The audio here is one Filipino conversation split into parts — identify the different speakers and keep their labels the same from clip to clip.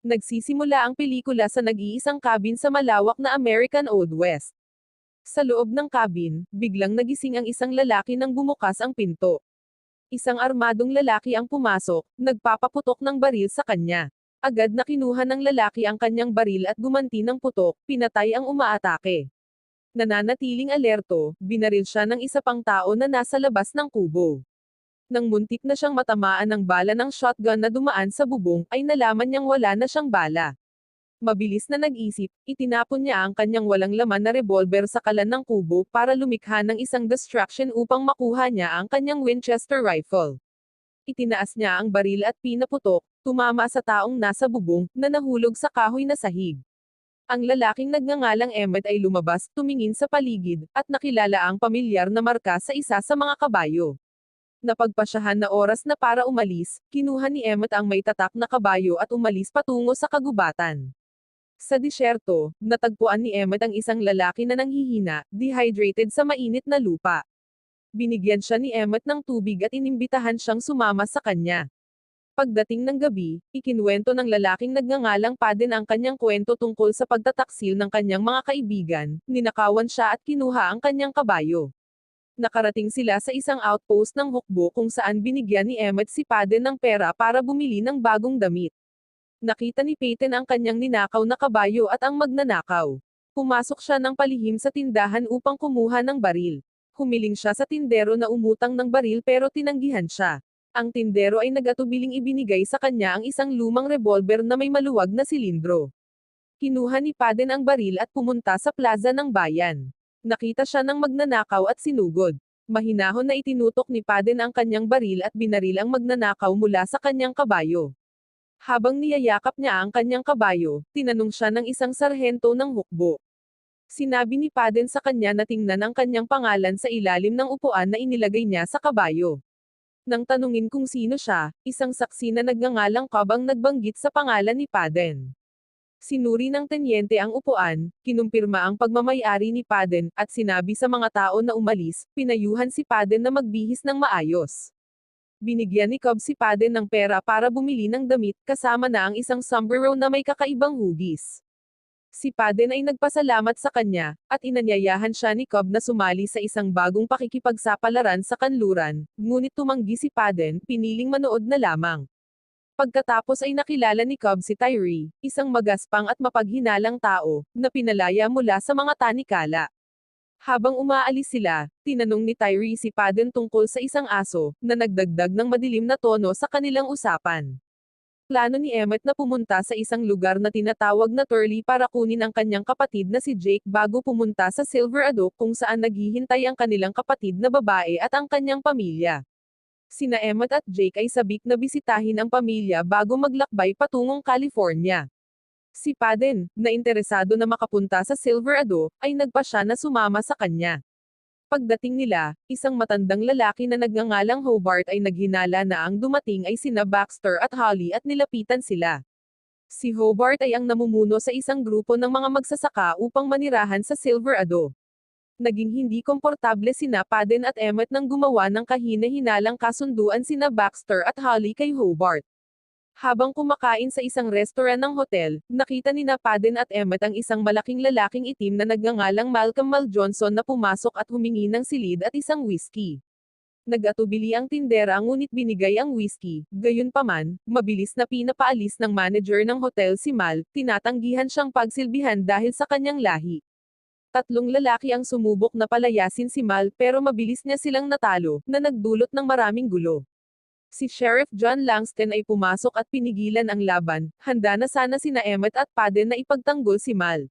Speaker 1: Nagsisimula ang pelikula sa nag-iisang cabin sa malawak na American Old West. Sa loob ng cabin, biglang nagising ang isang lalaki nang bumukas ang pinto. Isang armadong lalaki ang pumasok, nagpapaputok ng baril sa kanya. Agad na kinuha ng lalaki ang kanyang baril at gumanti ng putok, pinatay ang umaatake. Nananatiling alerto, binaril siya ng isa pang tao na nasa labas ng kubo. Nang muntik na siyang matamaan ng bala ng shotgun na dumaan sa bubong, ay nalaman niyang wala na siyang bala. Mabilis na nag-isip, itinapon niya ang kanyang walang laman na revolver sa kalan ng kubo para lumikha ng isang distraction upang makuha niya ang kanyang Winchester rifle. Itinaas niya ang baril at pinaputok, tumama sa taong nasa bubong, na nahulog sa kahoy na sahig. Ang lalaking nagngangalang Emmett ay lumabas, tumingin sa paligid, at nakilala ang pamilyar na marka sa isa sa mga kabayo. Napagpasyahan na oras na para umalis, kinuha ni Emmett ang may tatak na kabayo at umalis patungo sa kagubatan. Sa disyerto, natagpuan ni Emmett ang isang lalaki na nanghihina, dehydrated sa mainit na lupa. Binigyan siya ni Emmett ng tubig at inimbitahan siyang sumama sa kanya. Pagdating ng gabi, ikinuwento ng lalaking nagngangalang Paden ang kanyang kwento tungkol sa pagtataksil ng kanyang mga kaibigan, ninakawan siya at kinuha ang kanyang kabayo. Nakarating sila sa isang outpost ng hukbo kung saan binigyan ni Emmett si Paden ng pera para bumili ng bagong damit. Nakita ni Peyton ang kanyang ninakaw na kabayo at ang magnanakaw. Pumasok siya ng palihim sa tindahan upang kumuha ng baril. Humiling siya sa tindero na umutang ng baril pero tinanggihan siya. Ang tindero ay nag-atubiling ibinigay sa kanya ang isang lumang revolver na may maluwag na silindro. Kinuha ni Paden ang baril at pumunta sa plaza ng bayan. Nakita siya ng magnanakaw at sinugod. Mahinahon na itinutok ni Paden ang kanyang baril at binaril ang magnanakaw mula sa kanyang kabayo. Habang niyayakap niya ang kanyang kabayo, tinanong siya ng isang sarhento ng hukbo. Sinabi ni Paden sa kanya na tingnan ang kanyang pangalan sa ilalim ng upuan na inilagay niya sa kabayo. Nang tanungin kung sino siya, isang saksi na nagngangalang Cobb ang nagbanggit sa pangalan ni Paden. Sinuri ng tenyente ang upuan, kinumpirma ang pagmamayari ni Paden, at sinabi sa mga tao na umalis, pinayuhan si Paden na magbihis ng maayos. Binigyan ni Cobb si Paden ng pera para bumili ng damit, kasama na ang isang sombrero na may kakaibang hugis. Si Paden ay nagpasalamat sa kanya, at inanyayahan siya ni Cobb na sumali sa isang bagong pakikipagsapalaran sa kanluran, ngunit tumanggi si Paden, piniling manood na lamang. Pagkatapos ay nakilala ni Cobb si Tyree, isang magaspang at mapaghinalang tao, na pinalaya mula sa mga tanikala. Habang umaalis sila, tinanong ni Tyree si Paden tungkol sa isang aso, na nagdagdag ng madilim na tono sa kanilang usapan. Plano ni Emmett na pumunta sa isang lugar na tinatawag na Turley para kunin ang kanyang kapatid na si Jake bago pumunta sa Silver Oak kung saan naghihintay ang kanilang kapatid na babae at ang kanyang pamilya. Sina Emmett at Jake ay sabik na bisitahin ang pamilya bago maglakbay patungong California. Si Paden, na interesado na makapunta sa Silver Oak, ay nagpasya na sumama sa kanya. Pagdating nila, isang matandang lalaki na nagngangalang Hobart ay naghinala na ang dumating ay sina Baxter at Holly at nilapitan sila. Si Hobart ay ang namumuno sa isang grupo ng mga magsasaka upang manirahan sa Silver Oak. Naging hindi komportable sina Paden at Emmett nang gumawa ng kahina-hinalang kasunduan sina Baxter at Holly kay Hobart. Habang kumakain sa isang restaurant ng hotel, nakita ni Paden at Emmett ang isang malaking lalaking itim na nagngangalang Malcolm Mal Johnson na pumasok at humingi ng silid at isang whiskey. Nag-atubili ang tindera ngunit binigay ang whiskey, gayunpaman, mabilis na pinapaalis ng manager ng hotel si Mal, tinatanggihan siyang pagsilbihan dahil sa kanyang lahi. Tatlong lalaki ang sumubok na palayasin si Mal pero mabilis niya silang natalo, na nagdulot ng maraming gulo. Si Sheriff John Langston ay pumasok at pinigilan ang laban, handa na sana sina Emmett at Paden na ipagtanggol si Mal.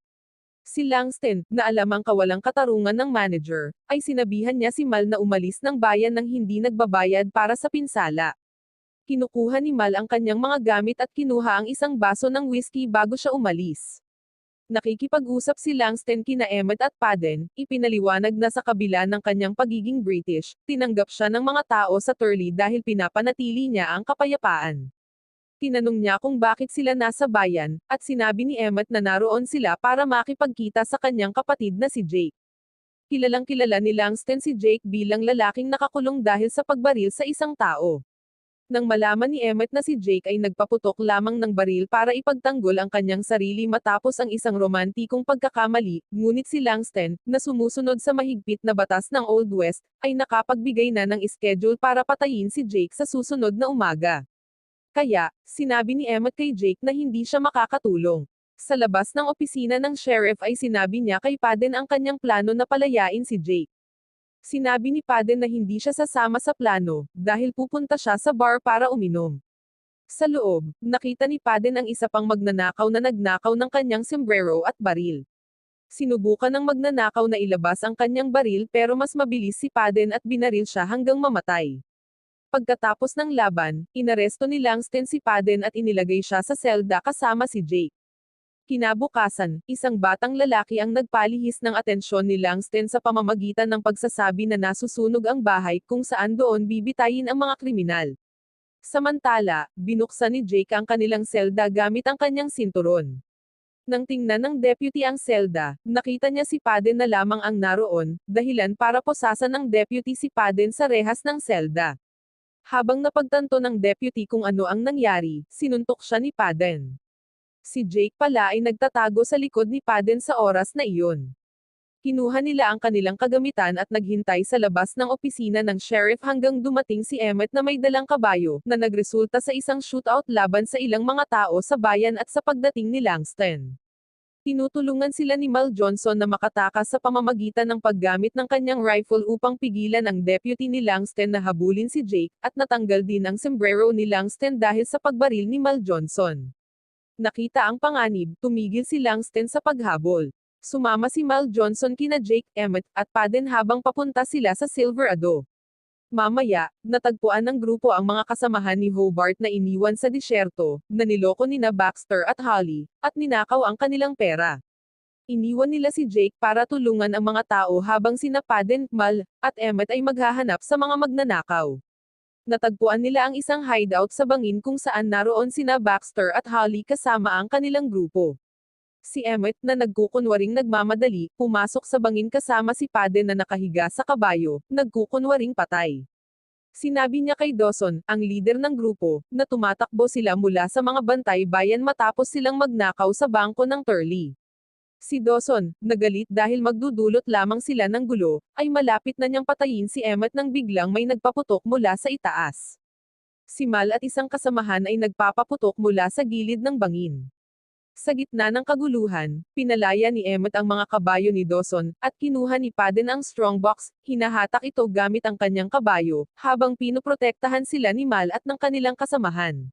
Speaker 1: Si Langston, na alam ang kawalang katarungan ng manager, ay sinabihan niya si Mal na umalis ng bayan nang hindi nagbabayad para sa pinsala. Kinukuha ni Mal ang kanyang mga gamit at kinuha ang isang baso ng whiskey bago siya umalis. Nakikipag-usap si Langston kina Emmett at Paden, ipinaliwanag na sa kabila ng kanyang pagiging British, tinanggap siya ng mga tao sa Turley dahil pinapanatili niya ang kapayapaan. Tinanong niya kung bakit sila nasa bayan, at sinabi ni Emmett na naroon sila para makipagkita sa kanyang kapatid na si Jake. Kilalang kilala ni Langston si Jake bilang lalaking nakakulong dahil sa pagbaril sa isang tao. Nang malaman ni Emmett na si Jake ay nagpaputok lamang ng baril para ipagtanggol ang kanyang sarili matapos ang isang romantikong pagkakamali, ngunit si Langston, na sumusunod sa mahigpit na batas ng Old West, ay nakapagbigay na ng schedule para patayin si Jake sa susunod na umaga. Kaya, sinabi ni Emmett kay Jake na hindi siya makakatulong. Sa labas ng opisina ng sheriff ay sinabi niya kay Paden ang kanyang plano na palayain si Jake. Sinabi ni Paden na hindi siya sasama sa plano, dahil pupunta siya sa bar para uminom. Sa loob, nakita ni Paden ang isa pang magnanakaw na nagnakaw ng kanyang sombrero at baril. Sinubukan ng magnanakaw na ilabas ang kanyang baril pero mas mabilis si Paden at binaril siya hanggang mamatay. Pagkatapos ng laban, inaresto ni Langston si Paden at inilagay siya sa selda kasama si Jake. Kinabukasan, isang batang lalaki ang nagpalihis ng atensyon ni Langston sa pamamagitan ng pagsasabi na nasusunog ang bahay kung saan doon bibitayin ang mga kriminal. Samantala, binuksan ni Jake ang kanilang selda gamit ang kanyang sinturon. Nang tingnan ng deputy ang selda, nakita niya si Paden na lamang ang naroon, dahilan para posasan ng deputy si Paden sa rehas ng selda. Habang napagtanto ng deputy kung ano ang nangyari, sinuntok siya ni Paden. Si Jake pala ay nagtatago sa likod ni Paden sa oras na iyon. Kinuha nila ang kanilang kagamitan at naghintay sa labas ng opisina ng sheriff hanggang dumating si Emmett na may dalang kabayo, na nagresulta sa isang shootout laban sa ilang mga tao sa bayan at sa pagdating ni Langston. Tinutulungan sila ni Mal Johnson na makatakas sa pamamagitan ng paggamit ng kanyang rifle upang pigilan ang deputy ni Langston na habulin si Jake, at natanggal din ang sombrero ni Langston dahil sa pagbaril ni Mal Johnson. Nakita ang panganib, tumigil si Langston sa paghabol. Sumama si Mal Johnson kina Jake, Emmett, at Paden habang papunta sila sa Silverado. Mamaya, natagpuan ng grupo ang mga kasamahan ni Hobart na iniwan sa disyerto, na niloko nina Baxter at Holly, at ninakaw ang kanilang pera. Iniwan nila si Jake para tulungan ang mga tao habang sina Paden, Mal, at Emmett ay maghahanap sa mga magnanakaw. Natagpuan nila ang isang hideout sa bangin kung saan naroon sina Baxter at Holly kasama ang kanilang grupo. Si Emmett, na nagkukunwaring nagmamadali, pumasok sa bangin kasama si Paden na nakahiga sa kabayo, nagkukunwaring patay. Sinabi niya kay Dawson, ang leader ng grupo, na tumatakbo sila mula sa mga bantay bayan matapos silang magnakaw sa bangko ng Turley. Si Dawson, nagalit dahil magdudulot lamang sila ng gulo, ay malapit na niyang patayin si Emmett nang biglang may nagpaputok mula sa itaas. Si Mal at isang kasamahan ay nagpapaputok mula sa gilid ng bangin. Sa gitna ng kaguluhan, pinalaya ni Emmett ang mga kabayo ni Dawson, at kinuha ni Paden ang strongbox, hinahatak ito gamit ang kanyang kabayo, habang pinoprotektahan sila ni Mal at ng kanilang kasamahan.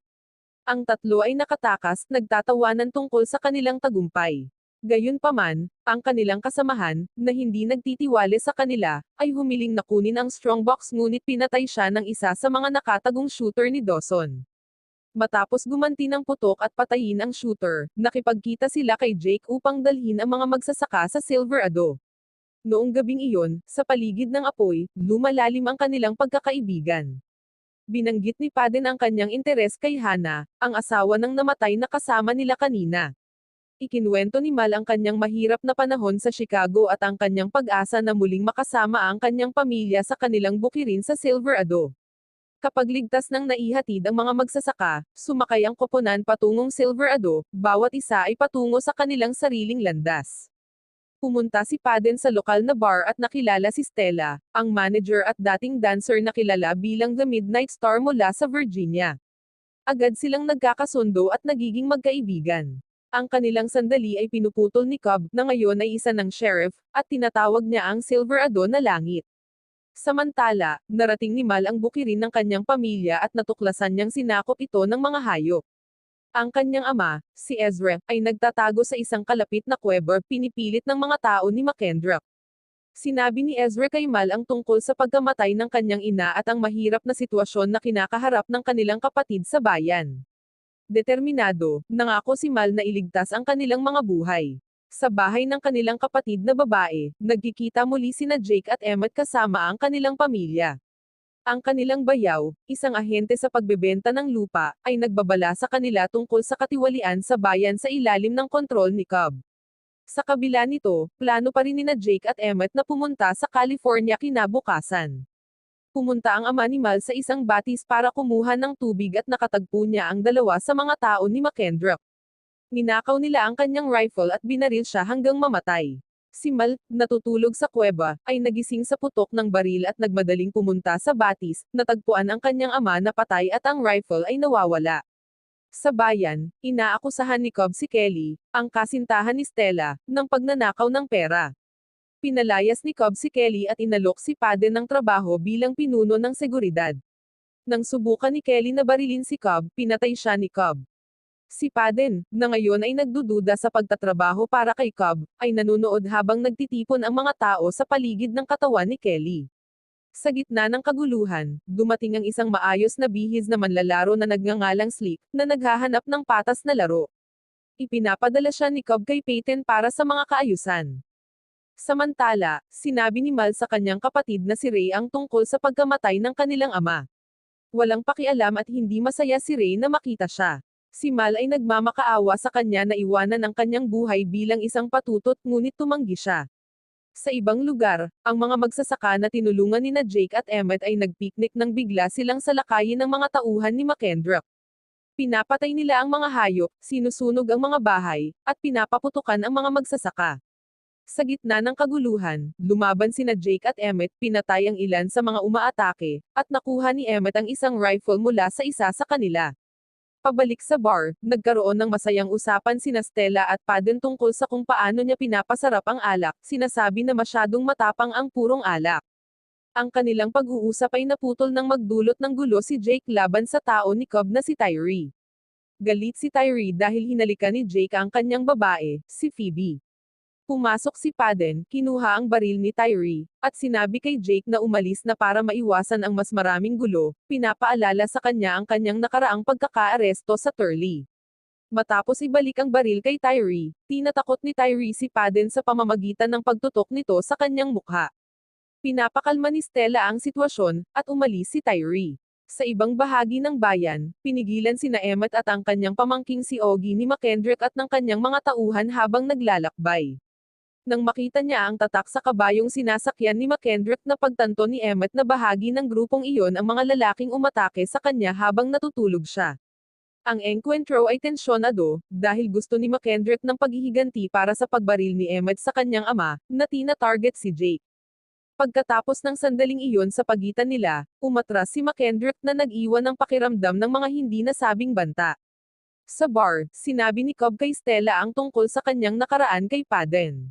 Speaker 1: Ang tatlo ay nakatakas, nagtatawanan tungkol sa kanilang tagumpay. Gayunpaman, ang kanilang kasamahan, na hindi nagtitiwala sa kanila, ay humiling na kunin ang strongbox ngunit pinatay siya ng isa sa mga nakatagong shooter ni Dawson. Matapos gumanti ng putok at patayin ang shooter, nakipagkita sila kay Jake upang dalhin ang mga magsasaka sa Silverado. Noong gabing iyon, sa paligid ng apoy, lumalalim ang kanilang pagkakaibigan. Binanggit ni Paden ang kanyang interes kay Hannah, ang asawa ng namatay na kasama nila kanina. Ikinuwento ni Mal ang kanyang mahirap na panahon sa Chicago at ang kanyang pag-asa na muling makasama ang kanyang pamilya sa kanilang bukirin sa Silverado. Kapag ligtas ng naihatid ang mga magsasaka, sumakay ang koponan patungong Silverado, bawat isa ay patungo sa kanilang sariling landas. Pumunta si Paden sa lokal na bar at nakilala si Stella, ang manager at dating dancer na kilala bilang The Midnight Star mula sa Virginia. Agad silang nagkakasundo at nagiging magkaibigan. Ang kanilang sandali ay pinuputol ni Cobb, na ngayon ay isa ng sheriff, at tinatawag niya ang Silverado na langit. Samantala, narating ni Mal ang bukirin ng kanyang pamilya at natuklasan niyang sinakop ito ng mga hayop. Ang kanyang ama, si Ezra, ay nagtatago sa isang kalapit na kuweba pinipilit ng mga tao ni McKendrick. Sinabi ni Ezra kay Mal ang tungkol sa pagkamatay ng kanyang ina at ang mahirap na sitwasyon na kinakaharap ng kanilang kapatid sa bayan. Determinado, nangako si Mal na iligtas ang kanilang mga buhay. Sa bahay ng kanilang kapatid na babae, nagkikita muli sina Jake at Emmett kasama ang kanilang pamilya. Ang kanilang bayaw, isang ahente sa pagbebenta ng lupa, ay nagbabala sa kanila tungkol sa katiwalian sa bayan sa ilalim ng kontrol ni Cobb. Sa kabila nito, plano pa rin nina Jake at Emmett na pumunta sa California kinabukasan. Pumunta ang ama ni Mal sa isang batis para kumuha ng tubig at nakatagpo niya ang dalawa sa mga tao ni McKendrick. Ninakaw nila ang kanyang rifle at binaril siya hanggang mamatay. Si Mal, natutulog sa kuweba, ay nagising sa putok ng baril at nagmadaling pumunta sa batis, natagpuan ang kanyang ama na patay at ang rifle ay nawawala. Sa bayan, inaakusahan ni Cobb si Kelly, ang kasintahan ni Stella, ng pagnanakaw ng pera. Pinalayas ni Cobb si Kelly at inalok si Paden ng trabaho bilang pinuno ng seguridad. Nang subukan ni Kelly na barilin si Cobb, pinatay siya ni Cobb. Si Paden, na ngayon ay nagdududa sa pagtatrabaho para kay Cobb, ay nanunood habang nagtitipon ang mga tao sa paligid ng katawan ni Kelly. Sa gitna ng kaguluhan, dumating ang isang maayos na bihis na manlalaro na nagngangalang Slick, na naghahanap ng patas na laro. Ipinapadala siya ni Cobb kay Peyton para sa mga kaayusan. Samantala, sinabi ni Mal sa kanyang kapatid na si Ray ang tungkol sa pagkamatay ng kanilang ama. Walang pakialam at hindi masaya si Ray na makita siya. Si Mal ay nagmamakaawa sa kanya na iwanan ang kanyang buhay bilang isang patutot ngunit tumanggi siya. Sa ibang lugar, ang mga magsasaka na tinulungan ni Jake at Emmett ay nagpiknik nang bigla silang salakayin ng mga tauhan ni McKendrick. Pinapatay nila ang mga hayop, sinusunog ang mga bahay, at pinapaputukan ang mga magsasaka. Sa gitna ng kaguluhan, lumaban sina Jake at Emmett, pinatay ang ilan sa mga umaatake, at nakuha ni Emmett ang isang rifle mula sa isa sa kanila. Pabalik sa bar, nagkaroon ng masayang usapan sina Stella at Paden tungkol sa kung paano niya pinapasarap ang alak, sinasabi na masyadong matapang ang purong alak. Ang kanilang pag-uusap ay naputol nang magdulot ng gulo si Jake laban sa tao ni Cobb na si Tyree. Galit si Tyree dahil hinalikan ni Jake ang kanyang babae, si Phoebe. Pumasok si Paden, kinuha ang baril ni Tyree, at sinabi kay Jake na umalis na para maiwasan ang mas maraming gulo, pinapaalala sa kanya ang kanyang nakaraang pagkakaaresto sa Turley. Matapos ibalik ang baril kay Tyree, tinatakot ni Tyree si Paden sa pamamagitan ng pagtutok nito sa kanyang mukha. Pinapakalma ni Stella ang sitwasyon, at umalis si Tyree. Sa ibang bahagi ng bayan, pinigilan sina Emmett at ang kanyang pamangking si Oggy ni McKendrick at ng kanyang mga tauhan habang naglalakbay. Nang makita niya ang tatak sa kabayong sinasakyan ni McKendrick na pagtanto ni Emmett na bahagi ng grupong iyon ang mga lalaking umatake sa kanya habang natutulog siya. Ang engkwentro ay tensyonado, dahil gusto ni McKendrick ng paghihiganti para sa pagbaril ni Emmett sa kanyang ama, na tina-target si Jake. Pagkatapos ng sandaling iyon sa pagitan nila, umatras si McKendrick na nag-iwan ng pakiramdam ng mga hindi nasabing banta. Sa bar, sinabi ni Cobb kay Stella ang tungkol sa kanyang nakaraan kay Paden.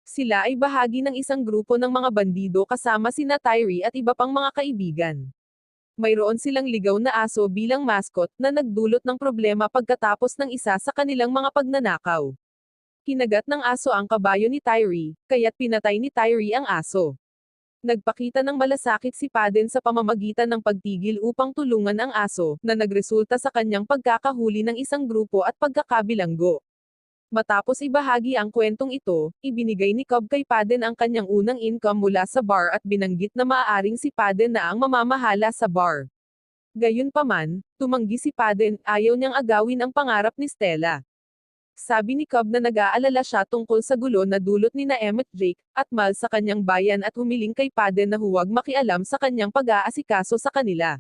Speaker 1: Sila ay bahagi ng isang grupo ng mga bandido kasama sina Tyree at iba pang mga kaibigan. Mayroon silang ligaw na aso bilang mascot na nagdulot ng problema pagkatapos ng isa sa kanilang mga pagnanakaw. Kinagat ng aso ang kabayo ni Tyree, kaya't pinatay ni Tyree ang aso. Nagpakita ng malasakit si Paden sa pamamagitan ng pagtigil upang tulungan ang aso, na nagresulta sa kanyang pagkakahuli ng isang grupo at pagkakabilanggo. Matapos ibahagi ang kwentong ito, ibinigay ni Cobb kay Paden ang kanyang unang income mula sa bar at binanggit na maaaring si Paden na ang mamamahala sa bar. Gayunpaman, tumanggi si Paden, ayaw niyang agawin ang pangarap ni Stella. Sabi ni Cobb na nag-aalala siya tungkol sa gulo na dulot ni na Emmett, Jake, at Mal sa kanyang bayan at humiling kay Paden na huwag makialam sa kanyang pag-aasikaso sa kanila.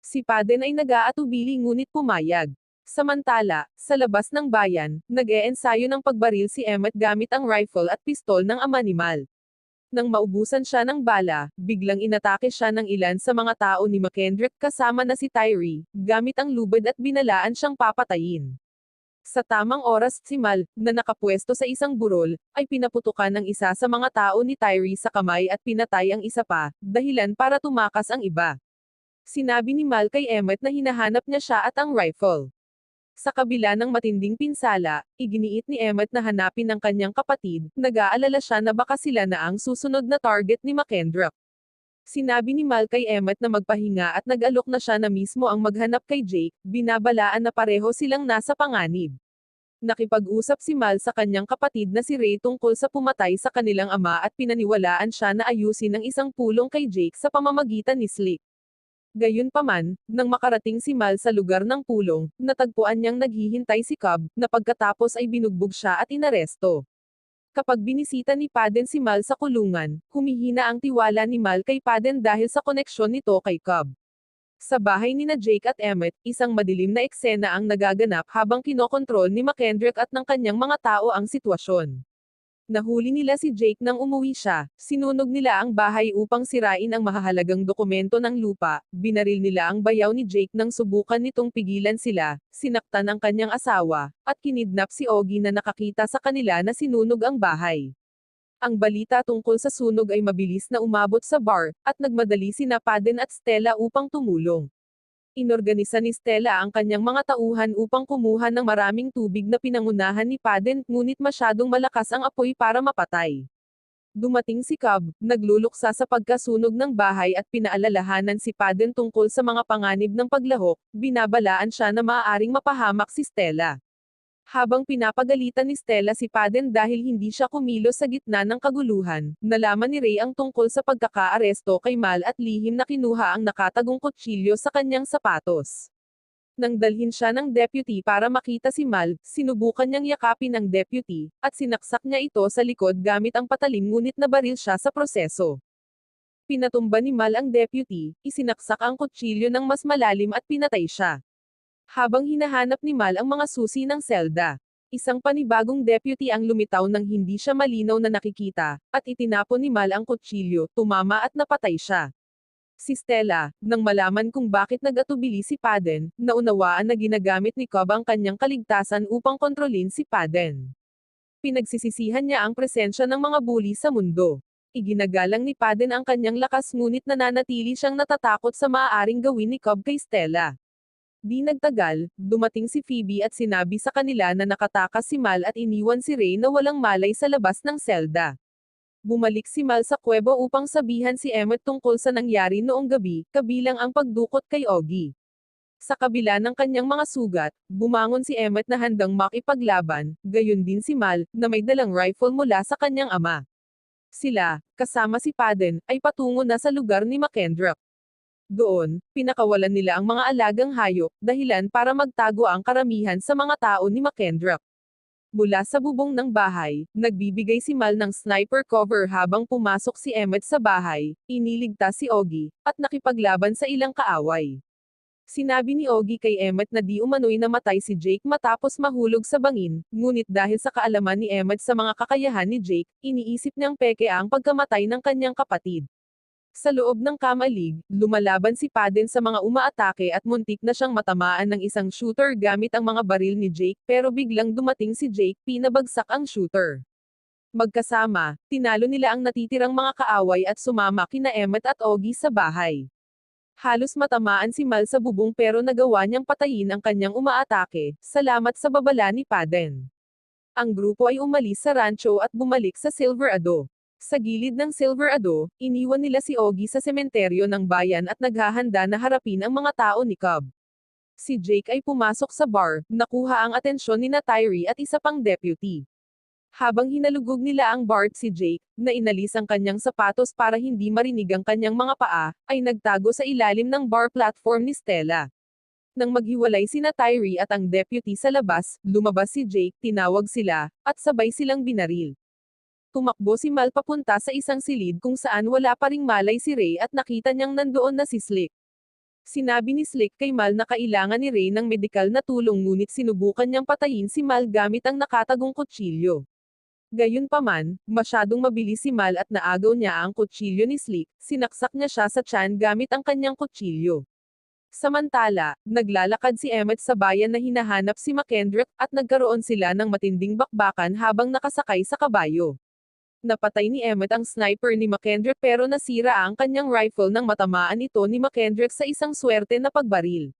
Speaker 1: Si Paden ay nag-aatubili ngunit pumayag. Samantala, sa labas ng bayan, nag-eensayo ng pagbaril si Emmett gamit ang rifle at pistol ng ama ni Mal. Nang maubusan siya ng bala, biglang inatake siya ng ilan sa mga tao ni McKendrick kasama na si Tyree, gamit ang lubid at binalaan siyang papatayin. Sa tamang oras, si Mal, na nakapwesto sa isang burol, ay pinaputukan ng isa sa mga tao ni Tyree sa kamay at pinatay ang isa pa, dahilan para tumakas ang iba. Sinabi ni Mal kay Emmett na hinahanap niya siya at ang rifle. Sa kabila ng matinding pinsala, iginiit ni Emmett na hanapin ang kanyang kapatid, nag-aalala siya na baka sila na ang susunod na target ni McKendrick. Sinabi ni Mal kay Emmett na magpahinga at nag-alok na siya na mismo ang maghanap kay Jake, binabalaan na pareho silang nasa panganib. Nakipag-usap si Mal sa kanyang kapatid na si Ray tungkol sa pumatay sa kanilang ama at pinaniwalaan siya na ayusin ang isang pulong kay Jake sa pamamagitan ni Slick. Gayunpaman, nang makarating si Mal sa lugar ng pulong, natagpuan niyang naghihintay si Cobb, na pagkatapos ay binugbog siya at inaresto. Kapag binisita ni Paden si Mal sa kulungan, humihina ang tiwala ni Mal kay Paden dahil sa koneksyon nito kay Cobb. Sa bahay nina Jake at Emmett, isang madilim na eksena ang nagaganap habang kinokontrol ni McKendrick at ng kanyang mga tao ang sitwasyon. Nahuli nila si Jake nang umuwi siya, sinunog nila ang bahay upang sirain ang mahahalagang dokumento ng lupa, binaril nila ang bayaw ni Jake nang subukan nitong pigilan sila, sinaktan ang kanyang asawa, at kinidnap si Ogie na nakakita sa kanila na sinunog ang bahay. Ang balita tungkol sa sunog ay mabilis na umabot sa bar, at nagmadali sina Paden at Stella upang tumulong. Inorganisa ni Stella ang kanyang mga tauhan upang kumuha ng maraming tubig na pinangunahan ni Paden, ngunit masyadong malakas ang apoy para mapatay. Dumating si Cobb, nagluluksa sa pagkasunog ng bahay at pinaalalahanan si Paden tungkol sa mga panganib ng paglahok, binabalaan siya na maaaring mapahamak si Stella. Habang pinapagalitan ni Stella si Paden dahil hindi siya kumilos sa gitna ng kaguluhan, nalaman ni Ray ang tungkol sa pagkakaaresto kay Mal at lihim na kinuha ang nakatagong kutsilyo sa kanyang sapatos. Nang dalhin siya ng deputy para makita si Mal, sinubukan niyang yakapin ang deputy, at sinaksak niya ito sa likod gamit ang patalim ngunit nabaril siya sa proseso. Pinatumba ni Mal ang deputy, isinaksak ang kutsilyo ng mas malalim at pinatay siya. Habang hinahanap ni Mal ang mga susi ng selda, isang panibagong deputy ang lumitaw nang hindi siya malinaw na nakikita, at itinapon ni Mal ang kutsilyo, tumama at napatay siya. Si Stella, nang malaman kung bakit nag-atubili si Paden, naunawaan na ginagamit ni Cobb ang kanyang kaligtasan upang kontrolin si Paden. Pinagsisisihan niya ang presensya ng mga bully sa mundo. Iginagalang ni Paden ang kanyang lakas ngunit nananatili siyang natatakot sa maaaring gawin ni Cobb kay Stella. Di nagtagal, dumating si Phoebe at sinabi sa kanila na nakatakas si Mal at iniwan si Ray na walang malay sa labas ng selda. Bumalik si Mal sa kuwebo upang sabihan si Emmett tungkol sa nangyari noong gabi, kabilang ang pagdukot kay Ogie. Sa kabila ng kanyang mga sugat, bumangon si Emmett na handang makipaglaban, gayon din si Mal, na may dalang rifle mula sa kanyang ama. Sila, kasama si Paden, ay patungo na sa lugar ni McKendrick. Doon, pinakawalan nila ang mga alagang hayop, dahilan para magtago ang karamihan sa mga tao ni McKendrick. Mula sa bubong ng bahay, nagbibigay si Mal ng sniper cover habang pumasok si Emmett sa bahay, iniligtas si Ogie, at nakipaglaban sa ilang kaaway. Sinabi ni Ogie kay Emmett na di umano'y namatay si Jake matapos mahulog sa bangin, ngunit dahil sa kaalaman ni Emmett sa mga kakayahan ni Jake, iniisip niyang peke ang pagkamatay ng kanyang kapatid. Sa loob ng kamalig, lumalaban si Paden sa mga umaatake at muntik na siyang matamaan ng isang shooter gamit ang mga baril ni Jake, pero biglang dumating si Jake, pinabagsak ang shooter. Magkasama, tinalo nila ang natitirang mga kaaway at sumama kina Emmett at Ogie sa bahay. Halos matamaan si Mal sa bubong pero nagawa niyang patayin ang kanyang umaatake, salamat sa babala ni Paden. Ang grupo ay umalis sa rancho at bumalik sa Silverado. Sa gilid ng Silverado, iniwan nila si Ogie sa sementeryo ng bayan at naghahanda na harapin ang mga tao ni Cobb. Si Jake ay pumasok sa bar, nakuha ang atensyon ni Tyree at isa pang deputy. Habang hinalugog nila ang bar si Jake, na inalis ang kanyang sapatos para hindi marinig ang kanyang mga paa, ay nagtago sa ilalim ng bar platform ni Stella. Nang maghiwalay sina Tyree at ang deputy sa labas, lumabas si Jake, tinawag sila, at sabay silang binaril. Tumakbo si Mal papunta sa isang silid kung saan wala pa ring malay si Ray at nakita niyang nandoon na si Slick. Sinabi ni Slick kay Mal na kailangan ni Ray ng medikal na tulong ngunit sinubukan niyang patayin si Mal gamit ang nakatagong kutsilyo. Gayunpaman, masyadong mabilis si Mal at naagaw niya ang kutsilyo ni Slick, sinaksak niya siya sa tiyan gamit ang kanyang kutsilyo. Samantala, naglalakad si Emmett sa bayan na hinahanap si McKendrick at nagkaroon sila ng matinding bakbakan habang nakasakay sa kabayo. Napatay ni Emmett ang sniper ni McKendrick pero nasira ang kanyang rifle nang matamaan ito ni McKendrick sa isang swerte na pagbaril.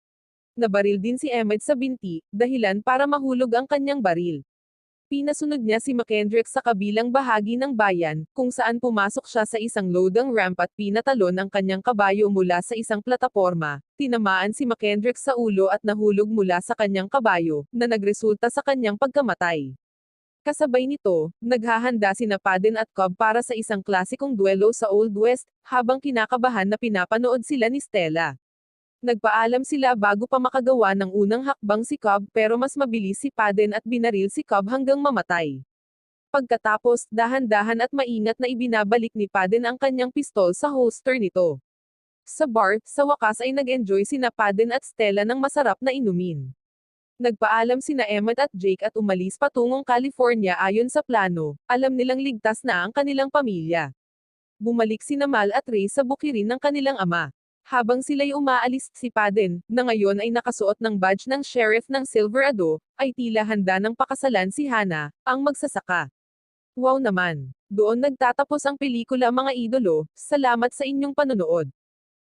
Speaker 1: Nabaril din si Emmett sa binti, dahilan para mahulog ang kanyang baril. Pinasunod niya si McKendrick sa kabilang bahagi ng bayan, kung saan pumasok siya sa isang loading ramp at pinatalon ang kanyang kabayo mula sa isang plataporma. Tinamaan si McKendrick sa ulo at nahulog mula sa kanyang kabayo, na nagresulta sa kanyang pagkamatay. Kasabay nito, naghahanda sina Paden at Cobb para sa isang klasikong duelo sa Old West, habang kinakabahan na pinapanood sila ni Stella. Nagpaalam sila bago pa makagawa ng unang hakbang si Cobb pero mas mabilis si Paden at binaril si Cobb hanggang mamatay. Pagkatapos, dahan-dahan at maingat na ibinabalik ni Paden ang kanyang pistol sa holster nito. Sa bar, sa wakas ay nag-enjoy sina Paden at Stella ng masarap na inumin. Nagpaalam sina Emmett at Jake at umalis patungong California ayon sa plano, alam nilang ligtas na ang kanilang pamilya. Bumalik sina Mal at Ray sa bukirin ng kanilang ama. Habang sila'y umaalis, si Paden, na ngayon ay nakasuot ng badge ng sheriff ng Silverado, ay tila handa ng pakasalan si Hannah, ang magsasaka. Wow naman! Doon nagtatapos ang pelikula mga idolo, salamat sa inyong panonood.